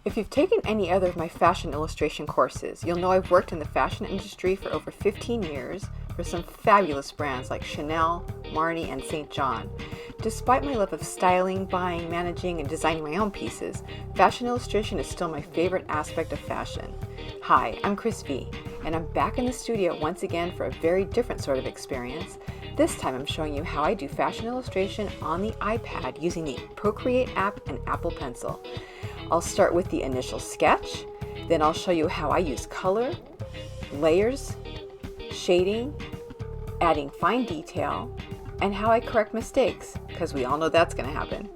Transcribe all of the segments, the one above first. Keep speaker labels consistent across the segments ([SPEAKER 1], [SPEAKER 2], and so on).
[SPEAKER 1] If you've taken any other of my fashion illustration courses, you'll know I've worked in the fashion industry for over 15 years for some fabulous brands like Chanel, Marni, and St. John. Despite my love of styling, buying, managing, and designing my own pieces, fashion illustration is still my favorite aspect of fashion. Hi, I'm Chris V, and I'm back in the studio once again for a very different sort of experience. This time I'm showing you how I do fashion illustration on the iPad using the Procreate app and Apple Pencil. I'll start with the initial sketch, then I'll show you how I use color, layers, shading, adding fine detail, and how I correct mistakes, because we all know that's going to happen.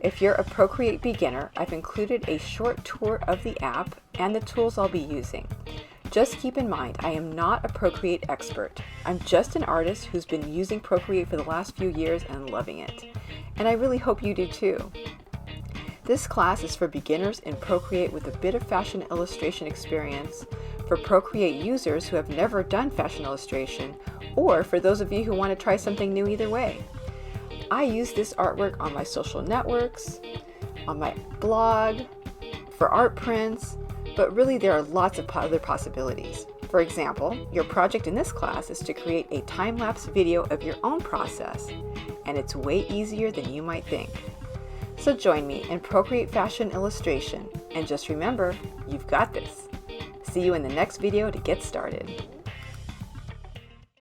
[SPEAKER 1] If you're a Procreate beginner, I've included a short tour of the app and the tools I'll be using. Just keep in mind, I am not a Procreate expert. I'm just an artist who's been using Procreate for the last few years and loving it. And I really hope you do too. This class is for beginners in Procreate with a bit of fashion illustration experience, for Procreate users who have never done fashion illustration, or for those of you who want to try something new either way. I use this artwork on my social networks, on my blog, for art prints, but really there are lots of other possibilities. For example, your project in this class is to create a time-lapse video of your own process, and it's way easier than you might think. So join me in Procreate Fashion Illustration, and just remember, you've got this. See you in the next video to get started.